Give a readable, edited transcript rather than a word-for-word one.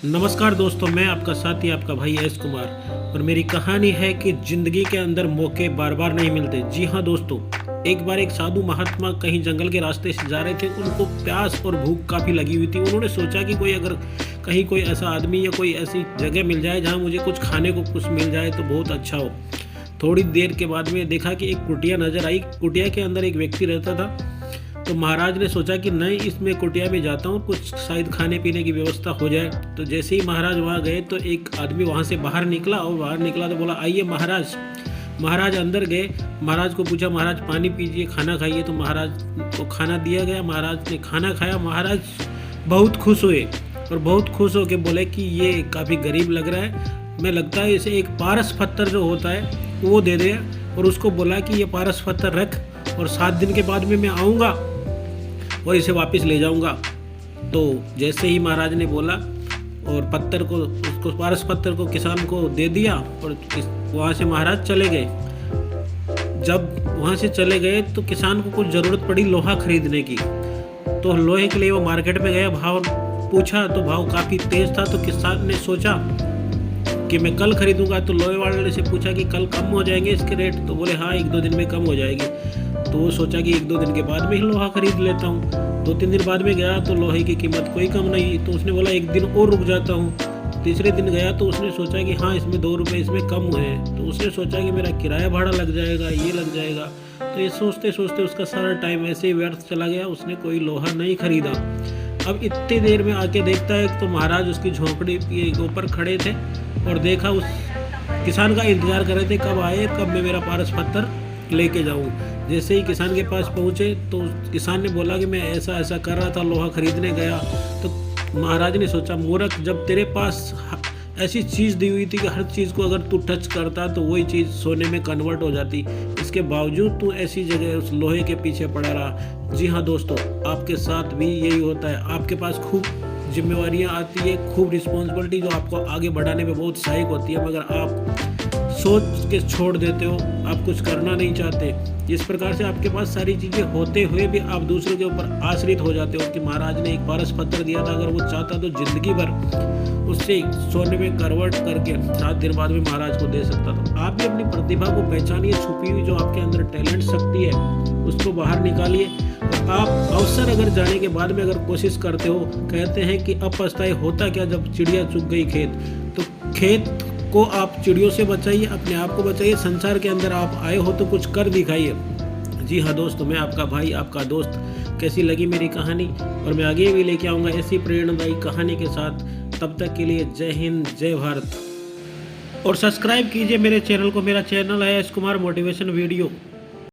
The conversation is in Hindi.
नमस्कार दोस्तों, मैं आपका साथी आपका भाई एस कुमार और मेरी कहानी है कि जिंदगी के अंदर मौके बार बार नहीं मिलते। जी हाँ दोस्तों, एक बार एक साधु महात्मा कहीं जंगल के रास्ते से जा रहे थे। उनको प्यास और भूख काफ़ी लगी हुई थी। उन्होंने सोचा कि कहीं कोई ऐसा आदमी या कोई ऐसी जगह मिल जाए जहाँ मुझे कुछ खाने को कुछ मिल जाए तो बहुत अच्छा हो। थोड़ी देर के बाद में देखा कि एक कुटिया नज़र आई। कुटिया के अंदर एक व्यक्ति रहता था। तो महाराज ने सोचा कि नहीं, इसमें कुटिया में जाता हूँ, कुछ शायद खाने पीने की व्यवस्था हो जाए। तो जैसे ही महाराज वहाँ गए तो एक आदमी वहाँ से बाहर निकला और बाहर निकला तो बोला, आइए महाराज। महाराज अंदर गए। महाराज को पूछा, महाराज पानी पीजिए, खाना खाइए। तो महाराज को खाना दिया गया। महाराज ने खाना खाया। महाराज बहुत खुश हुए और बहुत खुश होकर बोले कि ये काफ़ी गरीब लग रहा है, मैं लगता है इसे एक पारस पत्थर जो होता है वो दे दे। और उसको बोला कि ये पारस पत्थर रख और 7 दिन के बाद में मैं आऊँगा और इसे वापस ले जाऊंगा। तो जैसे ही महाराज ने बोला और पत्थर को, उसको पारस पत्थर को किसान को दे दिया और वहाँ से महाराज चले गए। जब वहाँ से चले गए तो किसान को कुछ ज़रूरत पड़ी लोहा खरीदने की। तो लोहे के लिए वो मार्केट में गया। भाव पूछा तो भाव काफ़ी तेज़ था। तो किसान ने सोचा कि मैं कल खरीदूंगा। तो लोहे वाले से पूछा कि कल कम हो जाएंगे इसके रेट? तो बोले हाँ, 1-2 दिन में कम हो जाएगी। तो वो सोचा कि 1-2 दिन के बाद में ही लोहा खरीद लेता हूँ। 2-3 दिन बाद में गया तो लोहे की कीमत कोई कम नहीं। तो उसने बोला 1 दिन और रुक जाता हूँ। तीसरे दिन गया तो उसने सोचा कि हाँ, इसमें 2 रुपये इसमें कम हुए हैं। तो उसने सोचा कि मेरा किराया भाड़ा लग जाएगा, ये लग जाएगा। तो ये सोचते सोचते उसका सारा टाइम ऐसे ही व्यर्थ चला गया। उसने कोई लोहा नहीं खरीदा। अब इतनी देर में आके देखता है तो महाराज उसकी झोंपड़ी के ऊपर खड़े थे और देखा उस किसान का इंतजार कर रहे थे, कब आए, कब मैं मेरा पारस पत्थर लेके जाऊं। जैसे ही किसान के पास पहुंचे तो किसान ने बोला कि मैं ऐसा ऐसा कर रहा था, लोहा खरीदने गया। तो महाराज ने सोचा, मूर्ख, जब तेरे पास ऐसी चीज़ दी हुई थी कि हर चीज़ को अगर तू टच करता तो वही चीज़ सोने में कन्वर्ट हो जाती, इसके बावजूद तू ऐसी जगह उस लोहे के पीछे पड़ा रहा। जी हाँ दोस्तों, आपके साथ भी यही होता है। आपके पास खूब जिम्मेवारियाँ आती है, खूब रिस्पॉन्सिबिलिटी जो आपको आगे बढ़ाने में बहुत सहायक होती है, मगर आप सोच के छोड़ देते हो, आप कुछ करना नहीं चाहते। इस प्रकार से आपके पास सारी चीज़ें होते हुए भी आप दूसरे के ऊपर आश्रित हो जाते हो कि महाराज ने एक पारस पत्थर दिया था, अगर वो चाहता तो जिंदगी भर उससे सोने में कन्वर्ट करके 7 दिन बाद में महाराज को दे सकता था। आप भी अपनी प्रतिभा को पहचानिए, छुपी हुई जो आपके अंदर टैलेंट शक्ति है उसको बाहर निकालिए। और आप अवसर अगर जाने के बाद में अगर कोशिश करते हो, कहते हैं कि अब पछताए होता क्या जब चिड़िया चुग गई खेत। तो खेत को आप चिड़ियों से बचाइए, अपने आप को बचाइए। संसार के अंदर आप आए हो तो कुछ कर दिखाइए। जी हाँ दोस्तों, मैं आपका भाई आपका दोस्त। कैसी लगी मेरी कहानी? और मैं आगे भी लेके आऊँगा ऐसी प्रेरणादायी कहानी के साथ। तब तक के लिए जय हिंद, जय भारत। और सब्सक्राइब कीजिए मेरे चैनल को। मेरा चैनल है एस कुमार मोटिवेशन वीडियो।